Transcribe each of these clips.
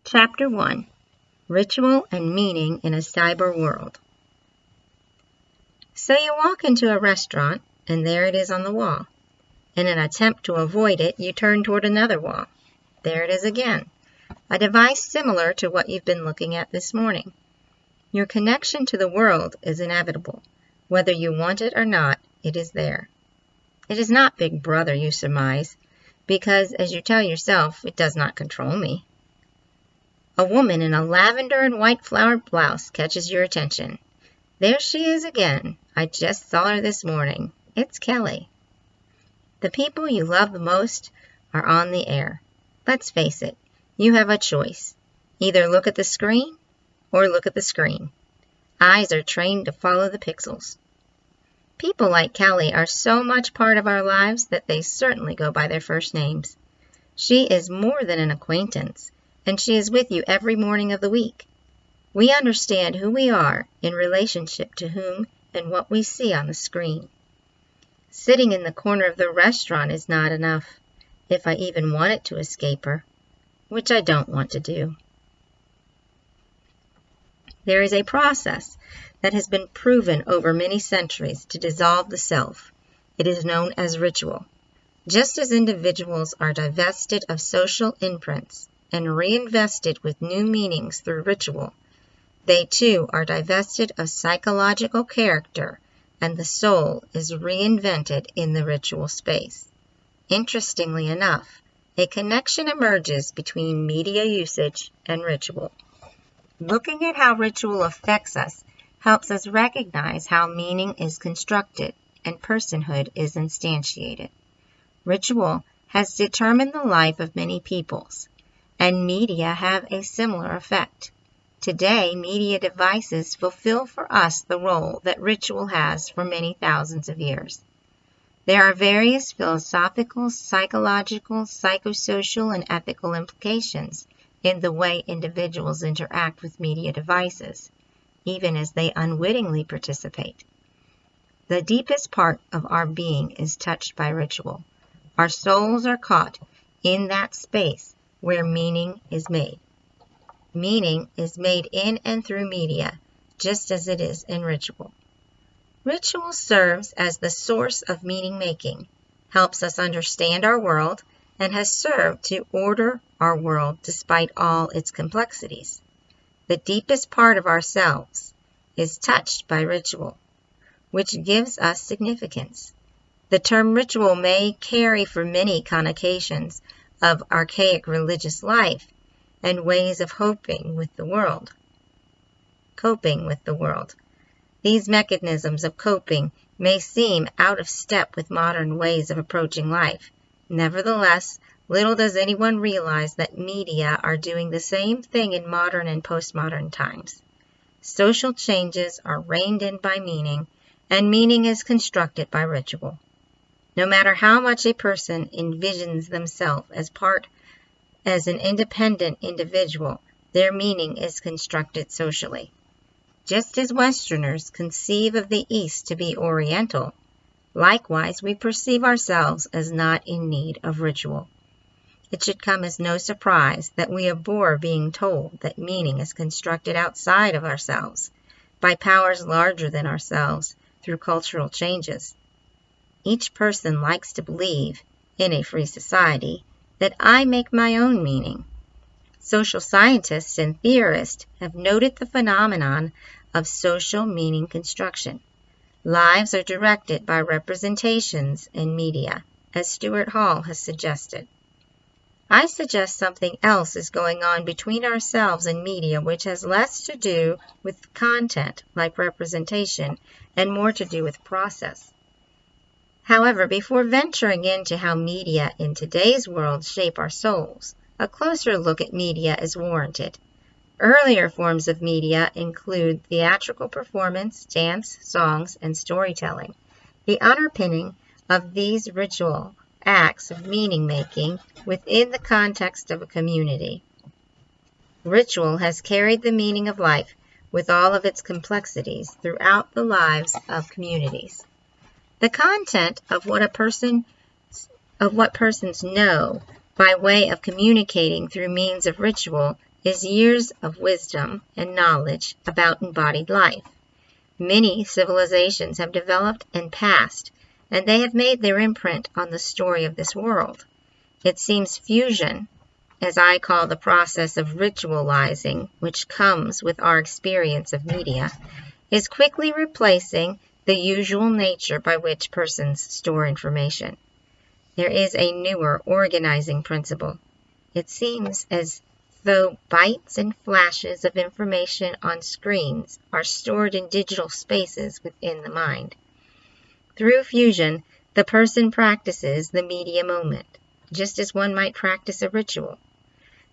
Chapter 1. Ritual and Meaning in a Cyber World. So you walk into a restaurant, and there it is on the wall. In an attempt to avoid it, you turn toward another wall. There it is again, a device similar to what you've been looking at this morning. Your connection to the world is inevitable. Whether you want it or not, it is there. It is not Big Brother, you surmise, because, as you tell yourself, it does not control me. A woman in a lavender and white flowered blouse catches your attention. There she is again. I just saw her this morning. It's Kelly. The people you love the most are on the air. Let's face it, you have a choice. Either look at the screen or look at the screen. Eyes are trained to follow the pixels. People like Kelly are so much part of our lives that they certainly go by their first names. She is more than an acquaintance, and she is with you every morning of the week. We understand who we are in relationship to whom and what we see on the screen. Sitting in the corner of the restaurant is not enough, if I even wanted to escape her, which I don't want to do. There is a process that has been proven over many centuries to dissolve the self. It is known as ritual. Just as individuals are divested of social imprints and reinvested with new meanings through ritual, they too are divested of psychological character, and the soul is reinvented in the ritual space. Interestingly enough, a connection emerges between media usage and ritual. Looking at how ritual affects us helps us recognize how meaning is constructed and personhood is instantiated. Ritual has determined the life of many peoples, and media have a similar effect. Today, media devices fulfill for us the role that ritual has for many thousands of years. There are various philosophical, psychological, psychosocial, and ethical implications in the way individuals interact with media devices, even as they unwittingly participate. The deepest part of our being is touched by ritual. Our souls are caught in that space where meaning is made. Meaning is made in and through media, just as it is in ritual. Ritual serves as the source of meaning making, helps us understand our world, and has served to order our world despite all its complexities. The deepest part of ourselves is touched by ritual, which gives us significance. The term ritual may carry for many connotations of archaic religious life and ways of coping with the world. These mechanisms of coping may seem out of step with modern ways of approaching life. Nevertheless, little does anyone realize that media are doing the same thing in modern and postmodern times. Social changes are reined in by meaning, and meaning is constructed by ritual. No matter how much a person envisions themselves as an independent individual, their meaning is constructed socially. Just as Westerners conceive of the East to be Oriental, likewise we perceive ourselves as not in need of ritual. It should come as no surprise that we abhor being told that meaning is constructed outside of ourselves, by powers larger than ourselves, through cultural changes. Each person likes to believe, in a free society, that I make my own meaning. Social scientists and theorists have noted the phenomenon of social meaning construction. Lives are directed by representations in media, as Stuart Hall has suggested. I suggest something else is going on between ourselves and media which has less to do with content, like representation, and more to do with process. However, before venturing into how media in today's world shape our souls, a closer look at media is warranted. Earlier forms of media include theatrical performance, dance, songs, and storytelling. The underpinning of these ritual acts of meaning-making within the context of a community. Ritual has carried the meaning of life with all of its complexities throughout the lives of communities. The content of what persons know by way of communicating through means of ritual is years of wisdom and knowledge about embodied life. Many civilizations have developed and passed, and they have made their imprint on the story of this world. It seems fusion, as I call the process of ritualizing, which comes with our experience of media, is quickly replacing the usual nature by which persons store information. There is a newer organizing principle. It seems as though bytes and flashes of information on screens are stored in digital spaces within the mind. Through fusion, the person practices the media moment, just as one might practice a ritual.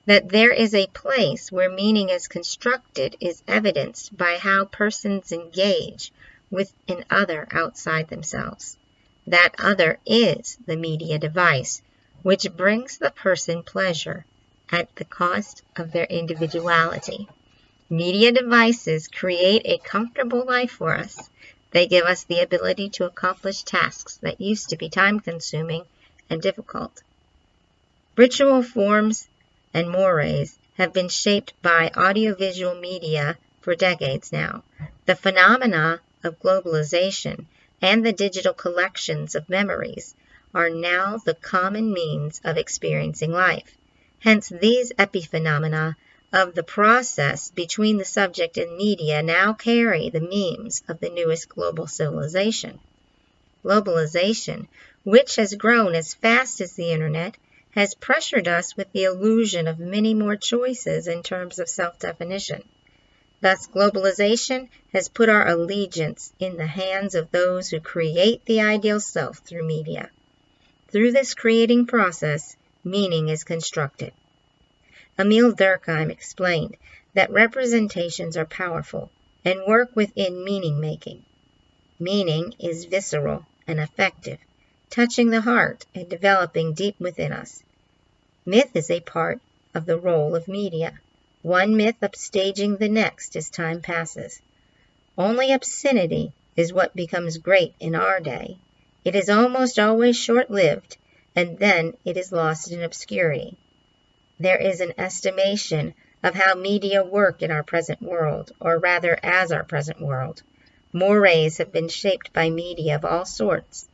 That there is a place where meaning is constructed is evidenced by how persons engage with an other outside themselves. That other is the media device, which brings the person pleasure at the cost of their individuality. Media devices create a comfortable life for us. They give us the ability to accomplish tasks that used to be time-consuming and difficult. Ritual forms and mores have been shaped by audiovisual media for decades now. The phenomena of globalization and the digital collections of memories are now the common means of experiencing life. Hence, these epiphenomena of the process between the subject and media now carry the memes of the newest global civilization. Globalization, which has grown as fast as the internet, has pressured us with the illusion of many more choices in terms of self-definition. Thus, globalization has put our allegiance in the hands of those who create the ideal self through media. Through this creating process, meaning is constructed. Emile Durkheim explained that representations are powerful and work within meaning-making. Meaning is visceral and affective, touching the heart and developing deep within us. Myth is a part of the role of media, one myth upstaging the next as time passes. Only obscenity is what becomes great in our day. It is almost always short-lived, and then it is lost in obscurity. There is an estimation of how media work in our present world, or rather as our present world. Mores have been shaped by media of all sorts.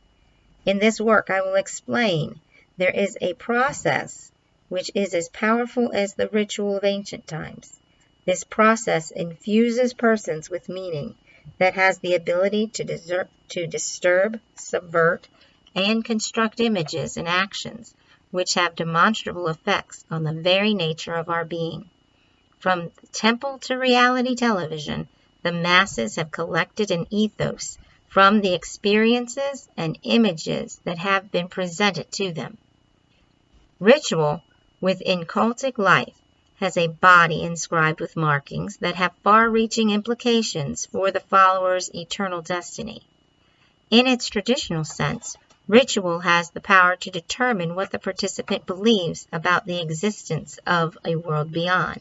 In this work I will explain there is a process which is as powerful as the ritual of ancient times. This process infuses persons with meaning that has the ability to disturb, subvert, and construct images and actions which have demonstrable effects on the very nature of our being. From temple to reality television, the masses have collected an ethos from the experiences and images that have been presented to them. Ritual within cultic life has a body inscribed with markings that have far-reaching implications for the follower's eternal destiny. In its traditional sense, ritual has the power to determine what the participant believes about the existence of a world beyond.